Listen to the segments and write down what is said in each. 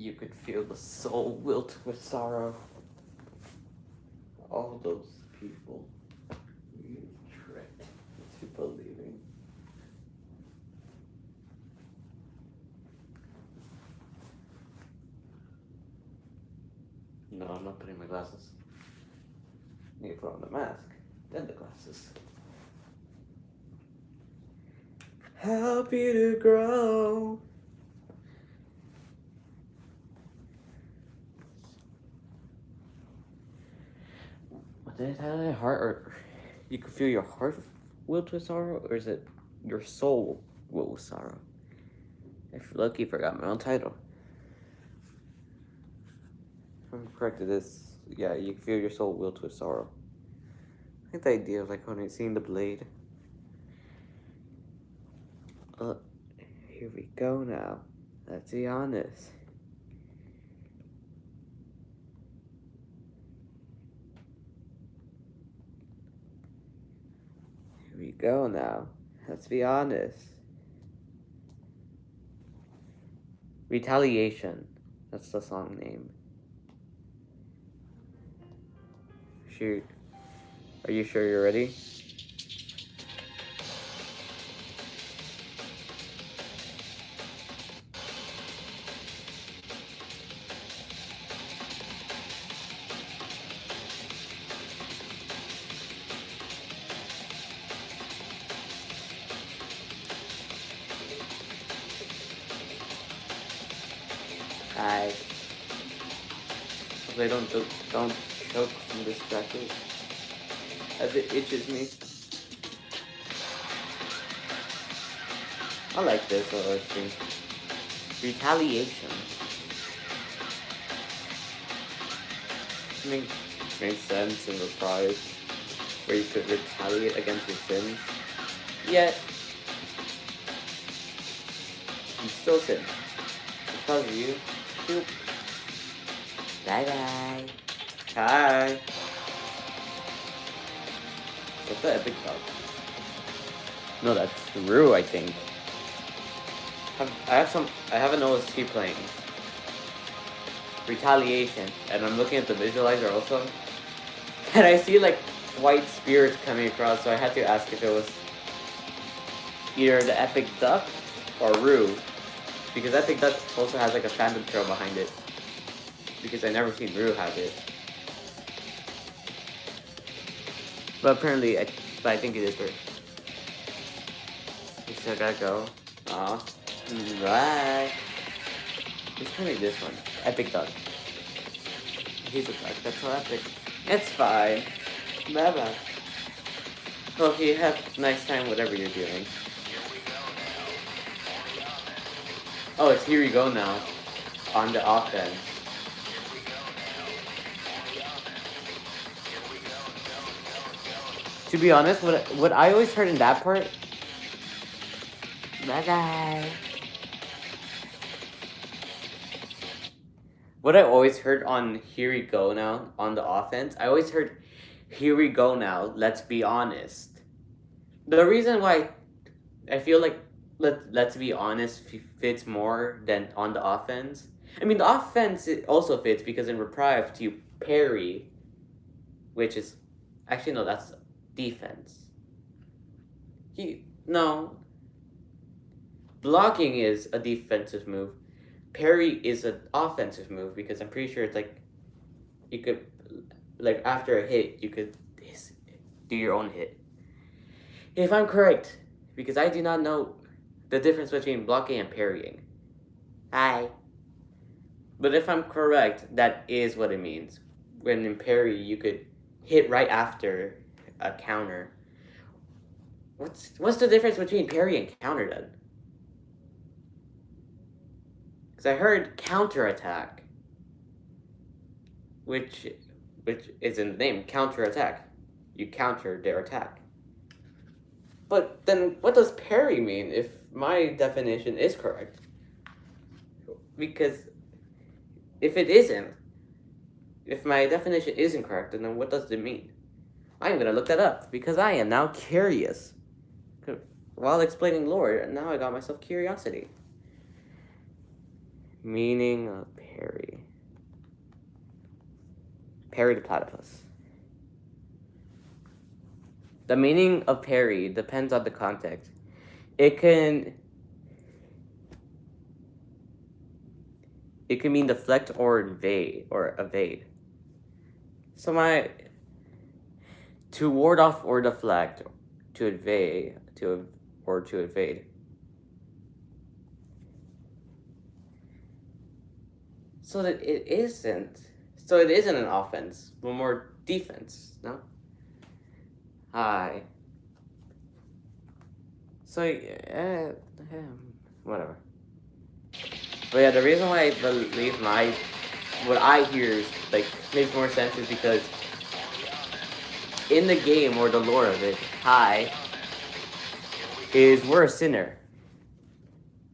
you could feel the soul wilt with sorrow. All those people you tricked into believing. No, I'm not putting my glasses. I need to put on the mask, then the glasses. Help you to grow. What did I tell you? Heart, or you can feel your heart wilt with sorrow, or is it your soul wilt with sorrow? I lucky forgot my own title. If I'm correct, it is. Yeah, you can feel your soul wilt with sorrow. I think the idea of like when I seeing the blade. Here we go now. Let's be honest. Here we go now. Let's be honest. Retaliation. That's the song name. Shoot. Are you sure you're ready? I hope I don't choke from this jacket as it itches me. I like this OST. Retaliation. Makes sense in Reprise, where you could retaliate against your sins. Yet, you still sin. Because of you. Boop. Bye bye. Hi. What's the epic dog? No, that's Rue, I think. I have an OST playing. Retaliation. And I'm looking at the visualizer also. And I see like white spirits coming across, so I had to ask if it was either the epic duck or Rue. Because Epic Duck also has like a fandom trail behind it. Because I never seen Rue have it. But apparently, I think it is her. We still gotta go. Aw. Bye. Let's try this one. Epic Duck. He's a duck. That's so epic. It's fine. Bye bye. Hope you have a nice time, whatever you're doing. Oh, it's here we go now. On the offense. To be honest, what I always heard in that part. Bye bye. What I always heard on Here We Go Now on the offense, I always heard Here we go now, let's be honest. The reason why I feel like let's be honest fits more than on the offense. I mean, the offense it also fits because in Reprieve you parry, which is actually no, that's defense. Blocking is a defensive move. Parry is an offensive move because I'm pretty sure it's like you could like after a hit you could do your own hit. If I'm correct, because I do not know the difference between blocking and parrying. Hi. But if I'm correct, that is what it means. When in parry, you could hit right after a counter. What's the difference between parry and counter then? Because I heard counter attack, which is in the name, counter attack. You counter their attack. But then what does parry mean if my definition is correct? Because if it isn't, if my definition isn't correct, then what does it mean? I'm going to look that up because I am now curious. While explaining lore, now I got myself curiosity. Meaning of Perry. Perry the platypus. The meaning of parry depends on the context. It can mean deflect or evade. So to ward off or deflect, to evade, to evade. So that it isn't. So it isn't an offense, but more defense, no? Hi. So, whatever. But yeah, the reason why I believe what I hear is, like, makes more sense is because in the game, or the lore of it, we're a sinner.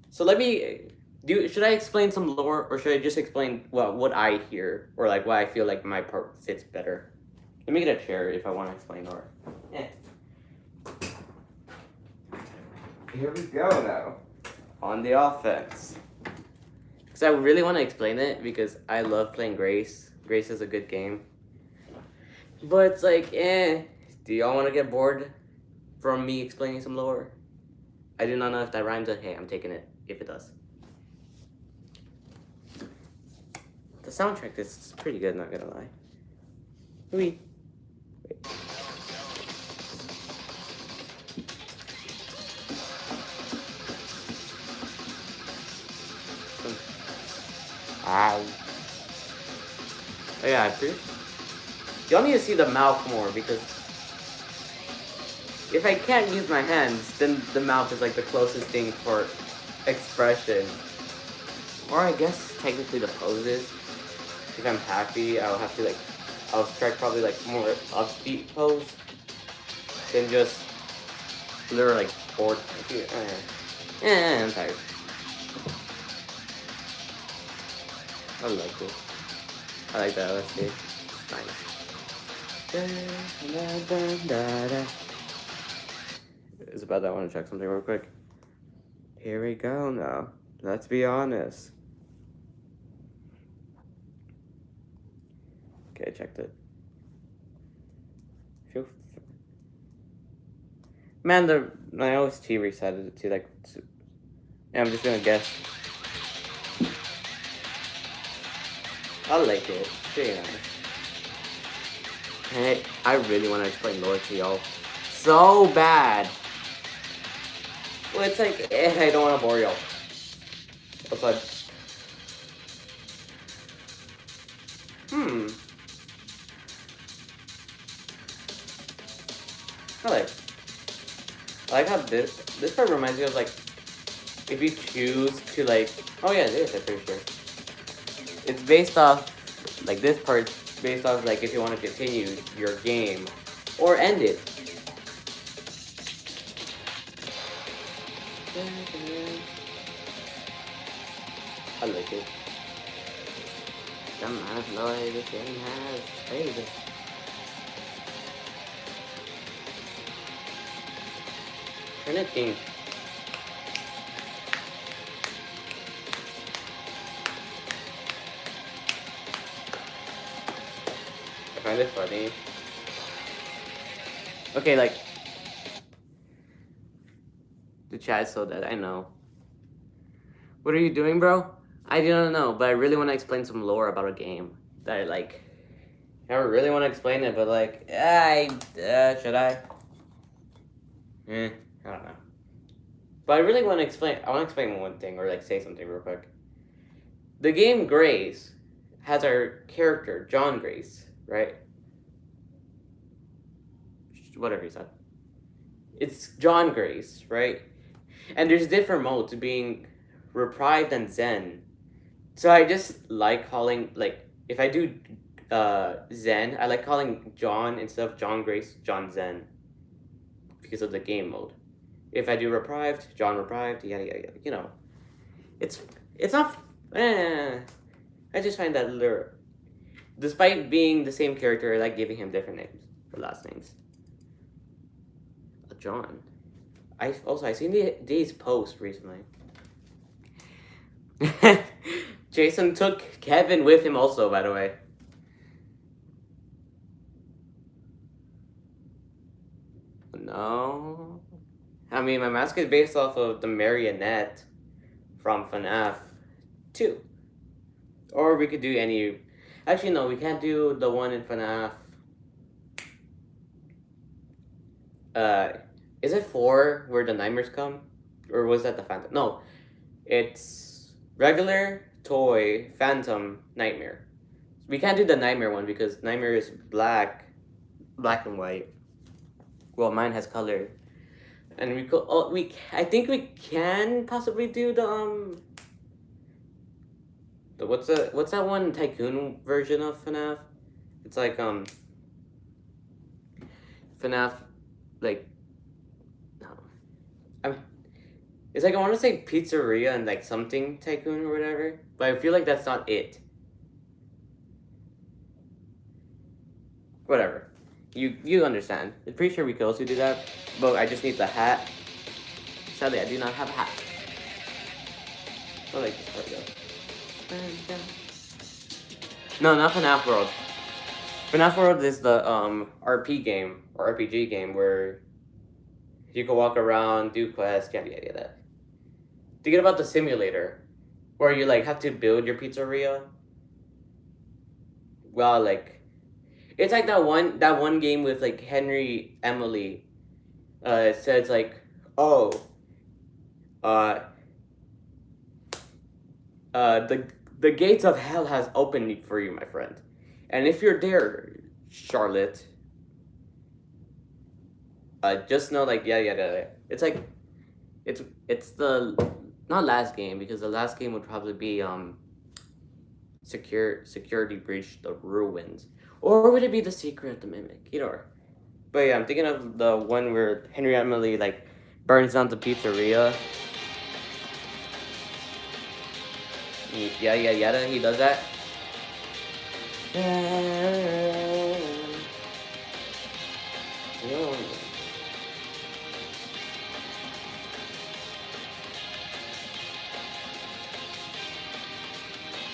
So should I explain some lore, or should I just explain what I hear, or like why I feel like my part fits better? Let me get a chair if I want to explain lore. Here we go now. On the offense. Because I really want to explain it because I love playing Grace. Grace is a good game. But it's like, do y'all want to get bored from me explaining some lore? I do not know if that rhymes, but hey, I'm taking it if it does. The soundtrack is pretty good, not gonna lie. Wait. Ow. Oh yeah, y'all need to see the mouth more because if I can't use my hands, then the mouth is like the closest thing for expression. Or I guess technically the poses. If I'm happy, I'll strike probably like more upbeat pose than just literally like bored. I'm tired. I like it. I like that LSD. Nice. It's about that. I want to check something real quick. Here we go now. Let's be honest. Okay, I checked it. Man, my OST resetted it to like. Yeah, I'm just gonna guess. I like it. Pretty nice. Hey, I really want to explain lore to y'all. So bad. Well, it's like, I don't want to bore y'all. Outside. I like how this part reminds me of, like, if you choose to, like, oh yeah, it is, I'm pretty sure. It's based off, like, this part's based off, like, if you want to continue your game or end it. I like it. Come on, Floyd, this game has crazy. Trying to think. I find it funny. Okay, like, the chat's so dead, I know. What are you doing, bro? I don't know, but I really want to explain some lore about a game that I like. I really want to explain it, but like, should I? I don't know. But I really want to explain. I want to explain one thing, or like say something real quick. The game Grace has our character John Grace, right? Whatever he said. It's John Grace, right? And there's different modes, being Reprived and Zen. So I just like calling, like, if I do Zen, I like calling John, instead of John Grace, John Zen. Because of the game mode. If I do Reprived, John Reprived, yada yada yada, you know. It's not, I just find that lure. Despite being the same character, I like giving him different names, or last names. John. I seen these posts recently. Jason took Kevin with him also, by the way. No. I mean, my mask is based off of the marionette from FNAF 2. Or we could do any... Actually, no, we can't do the one in FNAF... Is it 4 where the nightmares come? Or was that the Phantom? No. It's regular, toy, Phantom, nightmare. We can't do the nightmare one because nightmare is black and white. Well, mine has color. And we could... Oh, I think we can possibly do the what's that one tycoon version of FNAF? It's like FNAF, like, no, it's like I want to say pizzeria and like something tycoon or whatever, but I feel like that's not it. Whatever, you understand. I'm pretty sure we could also do that, but I just need the hat. Sadly, I do not have a hat. I like this part though. No, not FNAF World. FNAF World is the RP game or RPG game where you can walk around, do quests, yada yada yada. Thinking about the simulator, where you like have to build your pizzeria. Well, like it's like that one game with like Henry Emily. It says like, oh, the gates of hell has opened for you, my friend. And if you're there, Charlotte, just know, like, yeah. It's like, it's the, not last game, because the last game would probably be, Security Breach, The Ruins. Or would it be The Secret of the Mimic? Either or. But yeah, I'm thinking of the one where Henry Emily, like, burns down the pizzeria. Yada, he does that. I'm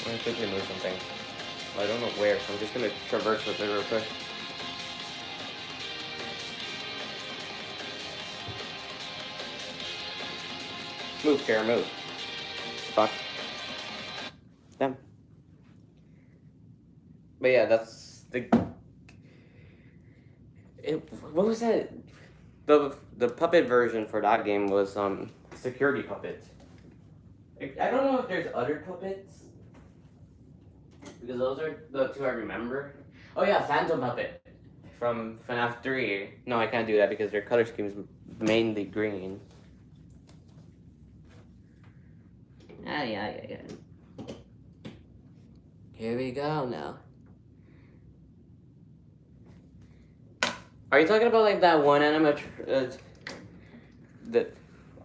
gonna quickly move something. Well, I don't know where, so I'm just gonna traverse with it real quick. Move, chair, move. Fuck. Damn. But yeah, that's the... what was that? The puppet version for that game was Security Puppet. I don't know if there's other puppets, because those are the two I remember. Oh yeah, Phantom Puppet from FNAF 3. No, I can't do that because their color scheme is mainly green. Yeah. Here we go now. Are you talking about like that one are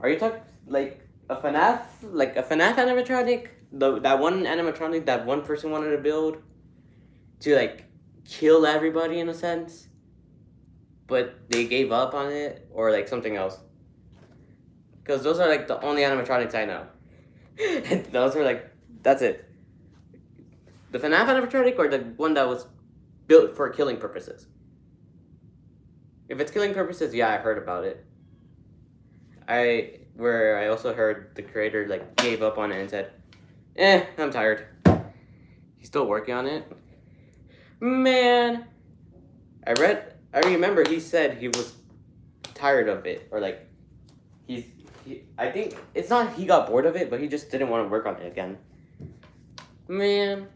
you talking like a FNAF animatronic? That one animatronic that one person wanted to build to like kill everybody in a sense, but they gave up on it, or like something else? Because those are like the only animatronics I know. And those are like, that's it. The FNAF animatronic or the one that was built for killing purposes? If it's killing purposes, yeah, I heard about it. I also heard the creator like gave up on it and said, I'm tired. He's still working on it. Man, I remember he said he was tired of it, or like I think it's not he got bored of it, but he just didn't want to work on it again. Man,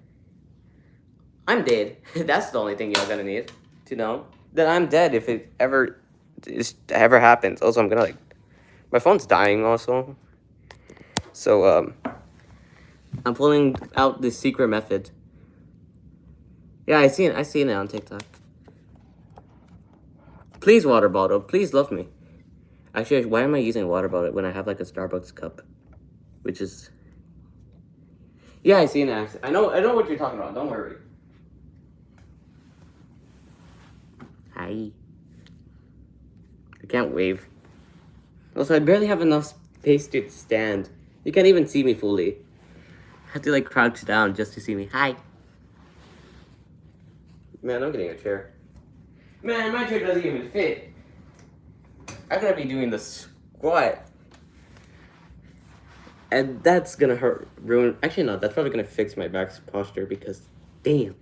I'm dead. That's the only thing you're gonna need to know, that I'm dead if it ever happens. Also, I'm gonna like, my phone's dying also. So I'm pulling out the secret method. Yeah, I seen it on TikTok. Please, water bottle, please love me. Actually, why am I using a water bottle when I have like a Starbucks cup? Which is... Yeah, I seen it. I know what you're talking about, don't worry. Hi. I can't wave. Also, I barely have enough space to stand. You can't even see me fully. have to like crouch down just to see me. Hi. Man, I'm getting a chair. Man, my chair doesn't even fit. I'm gonna be doing the squat. And that's gonna ruin. Actually, no, that's probably gonna fix my back's posture because, damn.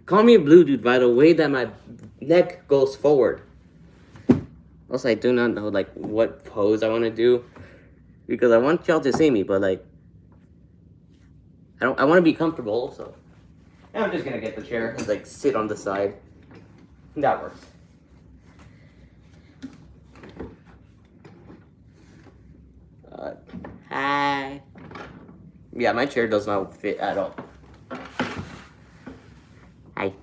Call me a blue dude by the way that my neck goes forward. Also, I do not know like what pose I want to do because I want y'all to see me, but like, I want to be comfortable also. And I'm just gonna get the chair and like sit on the side. That works. Hi. Yeah, my chair does not fit at all. Hi.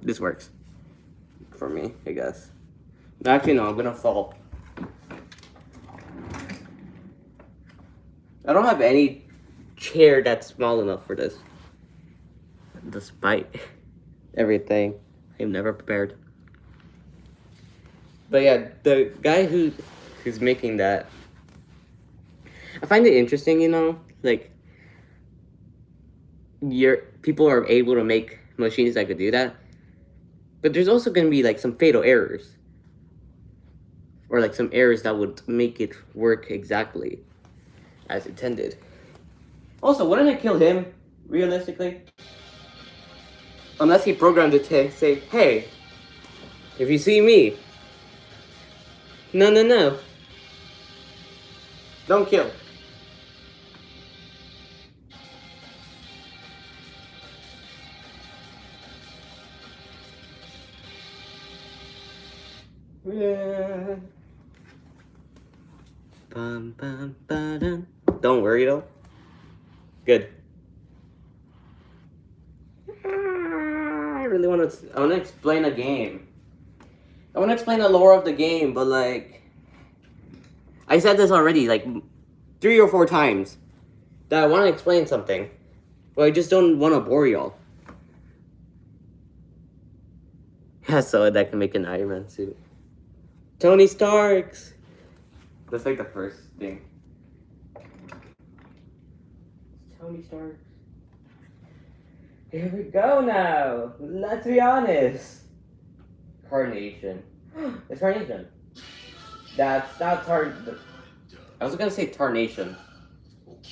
This works. For me, I guess. Actually, no, I'm gonna fall. I don't have any chair that's small enough for this. Despite everything, I'm never prepared. But yeah, the guy who's making that, I find it interesting, you know, like people are able to make machines that could do that, but there's also gonna be like some fatal errors, or like some errors that would make it work exactly as intended. Also, wouldn't it kill him realistically? Unless he programmed it to say, "Hey, if you see me, no, don't kill." Yeah. Bum, bum, ba-dum. Don't worry though. Good. I really want to. I want to explain a game. I want to explain the lore of the game, but like, I said this already like 3 or 4 times that I want to explain something, but I just don't want to bore y'all. Yeah, so that can make an Iron Man suit. Tony Stark's. That's like the first thing. Tony Stark. Here we go now. Let's be honest. Carnation. It's Carnation. That's not I was gonna say Tarnation.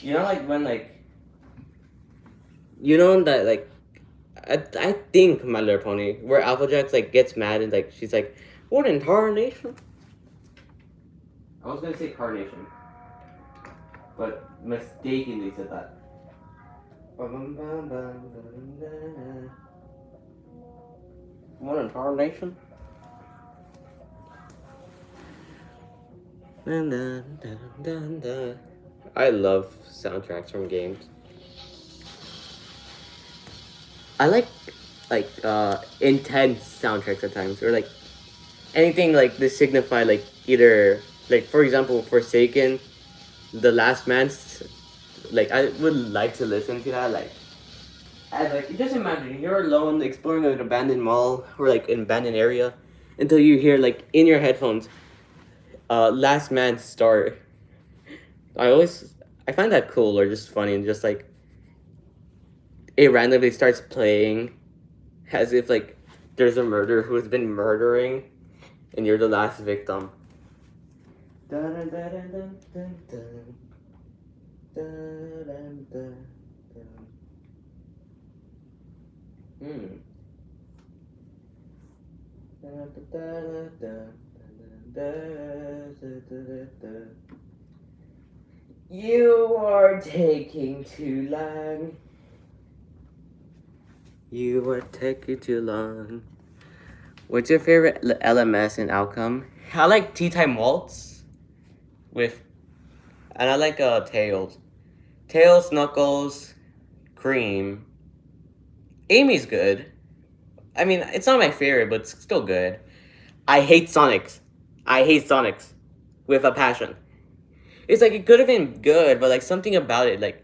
You know, like when like. You know that like. I think My Little Pony, where Applejack's like gets mad and like she's like, "What in Tarnation?" I was gonna say Carnation, but mistakenly said that. What in Tarnation? I love soundtracks from games. I like intense soundtracks at times, or like anything like this signify like either like for example Forsaken, The Last Man's. Like I would like to listen to that like. And like just imagine you're alone exploring an abandoned mall or like an abandoned area, until you hear like in your headphones, Last Man start. I find that cool or just funny and just like it randomly starts playing as if like there's a murderer who has been murdering and you're the last victim. You are taking too long. You are taking too long. What's your favorite LMS and outcome? I like Tea Time Waltz and I like Tails. Tails, Knuckles, Cream. Amy's good. I mean, it's not my favorite, but it's still good. I hate Sonics. I hate Sonics with a passion. It's like it could have been good, but like something about it, like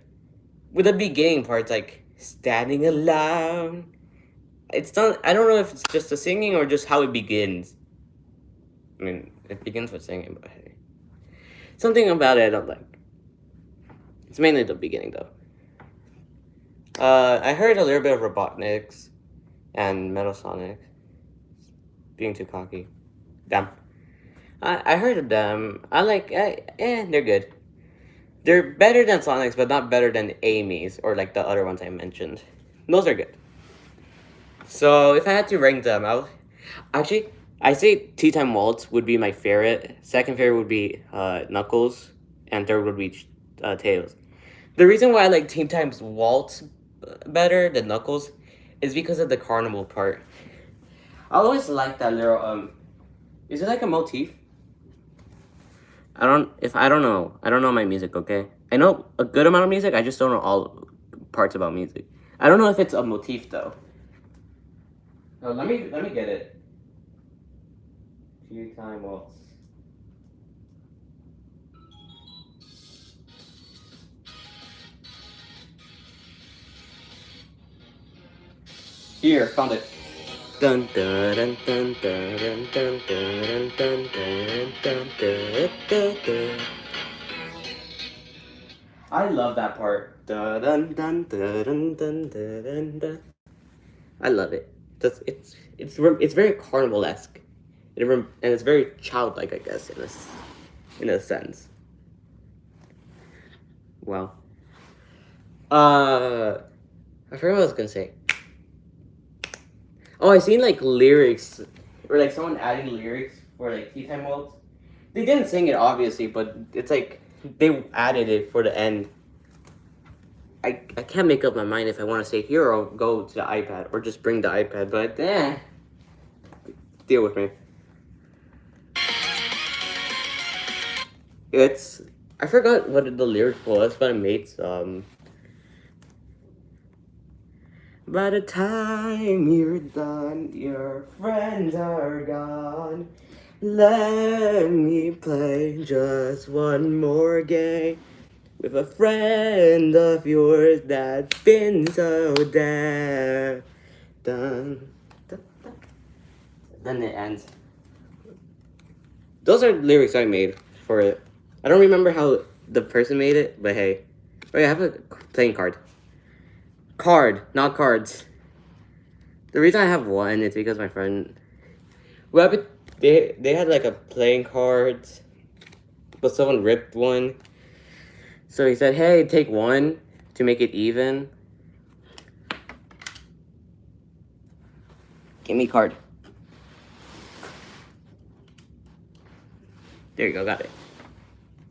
with the beginning parts, like standing alone. It's not. I don't know if it's just the singing or just how it begins. I mean, it begins with singing, but hey, something about it I don't like. It's mainly the beginning though. I heard a little bit of Robotniks and Metal Sonic. Being too cocky. Damn. I heard of them. I like, they're good. They're better than Sonics, but not better than Amy's or like the other ones I mentioned. Those are good. So if I had to rank them, actually I say Tea Time Waltz would be my favorite. Second favorite would be Knuckles, and third would be Tails. The reason why I like Tea Time's Waltz better than Knuckles is because of the carnival part. I always like that little is it like a motif? I don't know. I don't know my music, okay? I know a good amount of music, I just don't know all parts about music. I don't know if it's a motif though. Oh, let me get it. Tea Time Waltz. Here, found it. Dun dun dun dun dun dun dun dun dun dun dun dun dun. I love that part. Dun dun dun dun dun dun dun. I love it. It's very carnival-esque. And it's very childlike, I guess, in a sense. Well, I forgot what I was gonna say. Oh, I seen like lyrics, or like someone adding lyrics for like Tea Time Waltz. They didn't sing it obviously, but it's like they added it for the end. I can't make up my mind if I want to say here or go to the iPad or just bring the iPad, but deal with me. I forgot what the lyric was, but I made some. By the time you're done, your friends are gone. Let me play just one more game with a friend of yours that's been so dead. Dun, dun, dun. Then it ends. Those are lyrics I made for it. I don't remember how the person made it, but hey. Oh yeah, I have a playing card. Card, not cards. The reason I have one is because my friend, well, they had like a playing cards, but someone ripped one. So he said, "Hey, take one to make it even." Give me card. There you go, got it.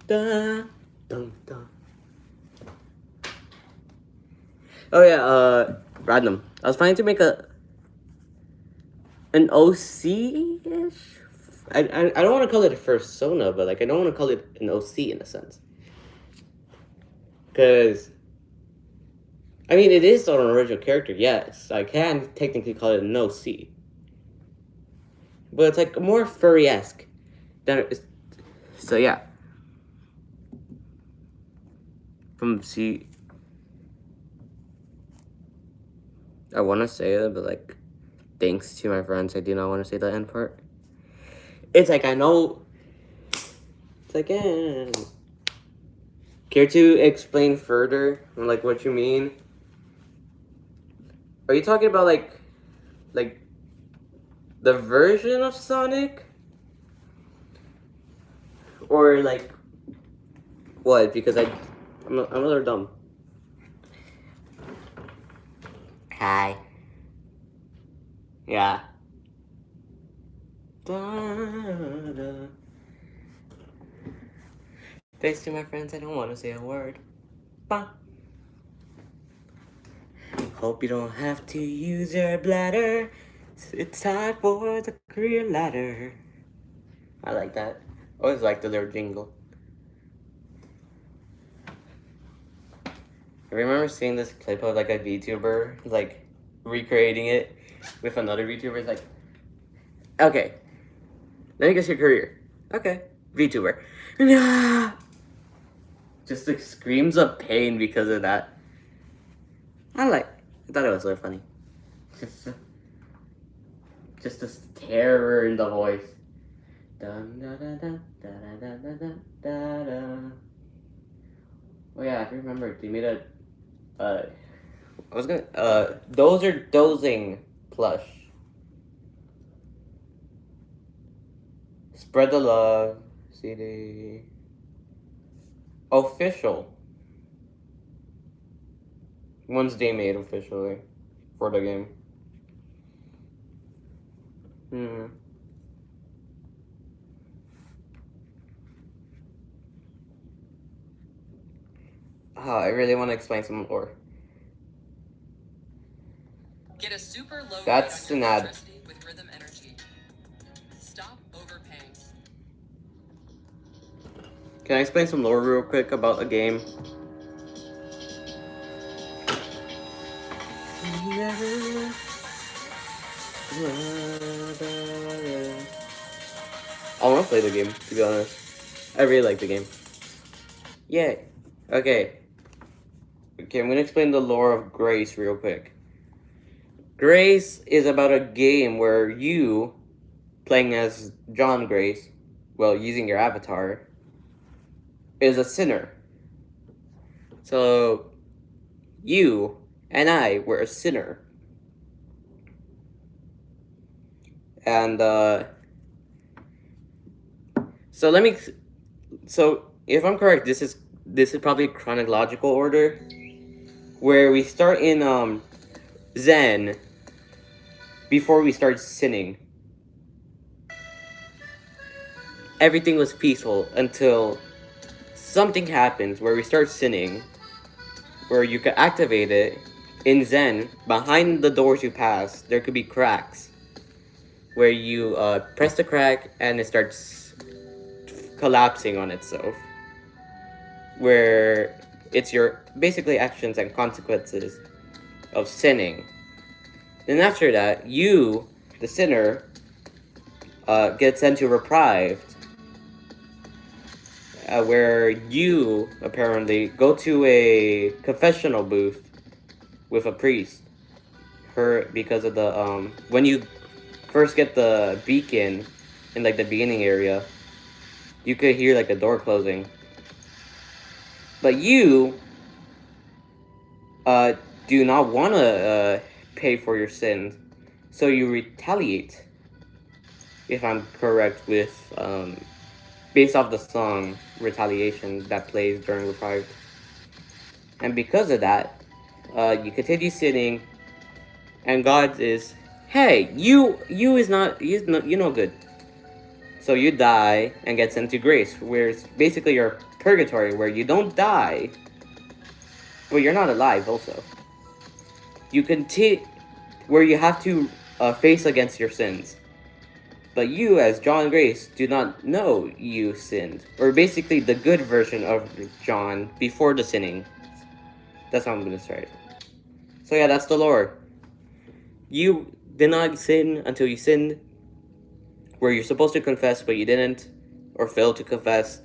Dun, dun, dun. Oh yeah, random. I was planning to make an OC-ish? I don't want to call it a persona, but like I don't want to call it an OC in a sense. Because, I mean, it is an original character, yes. I can technically call it an OC. But it's like more furry-esque. So yeah. From C... I want to say it, but like, thanks to my friends, I do not want to say the end part. It's like, I know... It's like, Care to explain further, like, what you mean? Are you talking about, like, the version of Sonic? Or, like, what? Because I'm a little dumb. Hi. Yeah. Da-da. Thanks to my friends, I don't want to say a word. Bah. Hope you don't have to use your bladder. It's time for the career ladder. I like that. Always like the little jingle. I remember seeing this clip of like a VTuber like recreating it with another VTuber. It's like, okay, let me guess your career. Okay, VTuber. Just like screams of pain because of that. I thought it was so funny. Just this terror in the voice. Dun, da, da, da, da, da, da, da, da, da. Oh yeah, I remember they made a I was gonna. Those are dozing plush. Spread the love. CD. Official. Wednesday made officially for the game. I really want to explain some more. Get a super low That's rate on an your ad. electricity with Rhythm Energy. Stop overpaying. Can I explain some lore real quick about a game? I want to play the game, to be honest. I really like the game. Yay. Okay. Okay, I'm gonna explain the lore of Grace real quick. Grace is about a game where you, playing as John Grace, well, using your avatar, is a sinner. So, you and I were a sinner. And, so let me, so if I'm correct, this is probably chronological order, where we start in, Zen, before we start sinning. Everything was peaceful until something happens where we start sinning, where you can activate it. In Zen, behind the doors you pass, there could be cracks, where you press the crack and it starts collapsing on itself, where it's your basically actions and consequences of sinning. Then after that, you, the sinner, get sent to Reprived, where you apparently go to a confessional booth with a priest. Because of the when you first get the beacon in like the beginning area, you could hear like the door closing. But you do not want to pay for your sins, so you retaliate. If I'm correct with based off the song "Retaliation" that plays during Reprived, and because of that, you continue sinning, and God is, hey, you is not you no good. So you die and get sent to grace, where it's basically your purgatory, where you don't die, but you're not alive. Also, you continue where you have to face against your sins. But you, as John Grace, do not know you sinned, or basically the good version of John before the sinning. That's how I'm gonna start. So yeah, that's the lore. You did not sin until you sinned, where you're supposed to confess but you didn't, or failed to confess,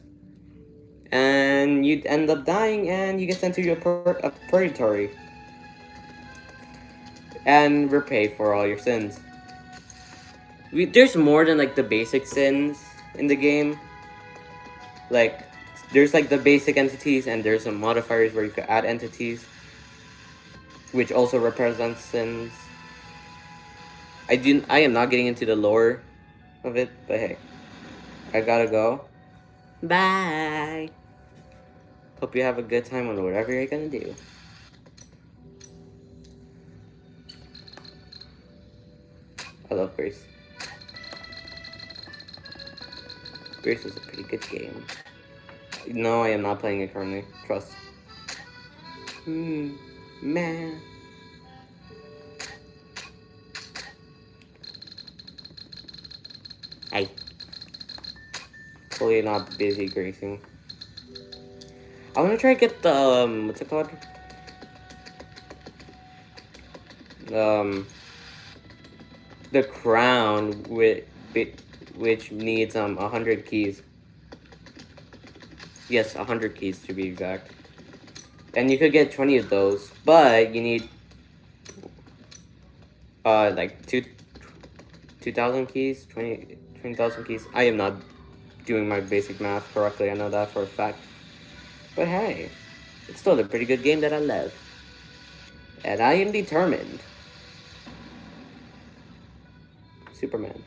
and you end up dying and you get sent to a purgatory and repay for all your sins. There's more than like the basic sins in the game. Like, there's like the basic entities, and there's some modifiers where you could add entities, which also represents sins. I am not getting into the lore of it, but hey, I gotta go. Bye. Hope you have a good time on whatever you're gonna do. I love Grace. Grace is a pretty good game. No, I am not playing it currently. Trust. Man. Hey. Totally not busy gracing. I wanna try to get the, what's it called? The crown which needs 100 keys. Yes, 100 keys to be exact. And you could get 20 of those, but you need like 2,000 keys, 20,000 keys. I am not doing my basic math correctly, I know that for a fact. But hey, it's still a pretty good game that I love. And I am determined. Superman.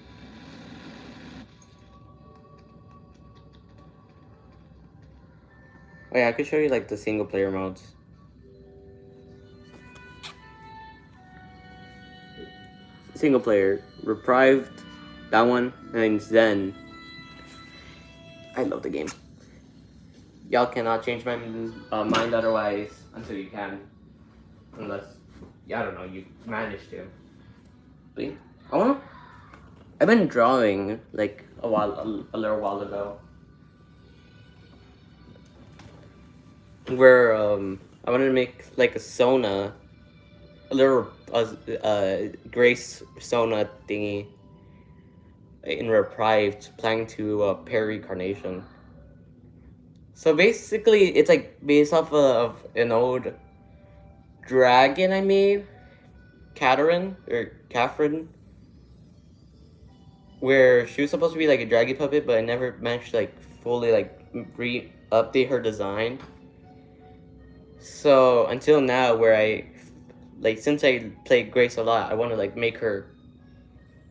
Oh yeah, I could show you like the single player modes. Single player, Reprived, that one, and then I love the game. Y'all cannot change my mind otherwise until you can, unless I don't know, you manage to. But yeah, I've been drawing like a little while ago. Where I wanted to make like a Sona, a little Grace Sona thingy in Reprived, planning to parry Carnation. So basically, it's like based off of an old dragon I made, Catherine, where she was supposed to be like a dragon puppet, but I never managed to like fully like update her design. So until now, where I like since I played Grace a lot, I want to like make her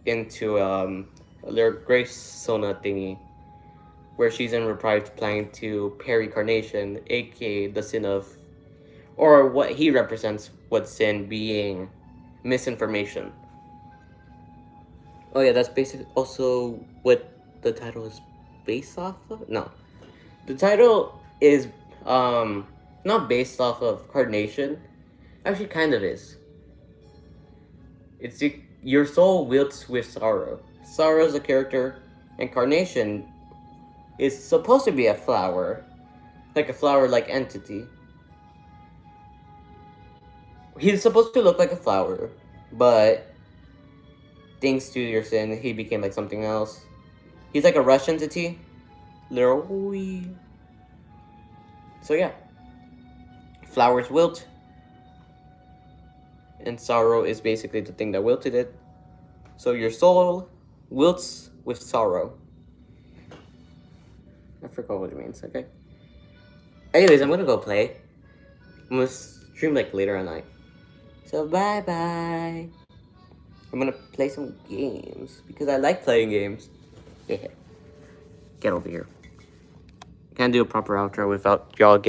into a little Grace Sona thingy, where she's in Reprived planning to parry Carnation, aka the sin of, or what he represents, what sin being misinformation. Oh yeah, that's basically also what the title is based off of? No. The title is not based off of Carnation. Actually kind of is. It's your soul wilts with sorrow. Sorrow is a character, and Carnation is supposed to be a flower. Like a flower-like entity. He's supposed to look like a flower, but thanks to your sin, he became like something else. He's like a rush entity. Literally. So yeah. Flowers wilt. And sorrow is basically the thing that wilted it. So your soul wilts with sorrow. I forgot what it means, okay? Anyways, I'm gonna go play. I'm gonna stream like later at night. So bye bye. I'm gonna play some games because I like playing games. Yeah. Get over here. Can't do a proper outro without y'all getting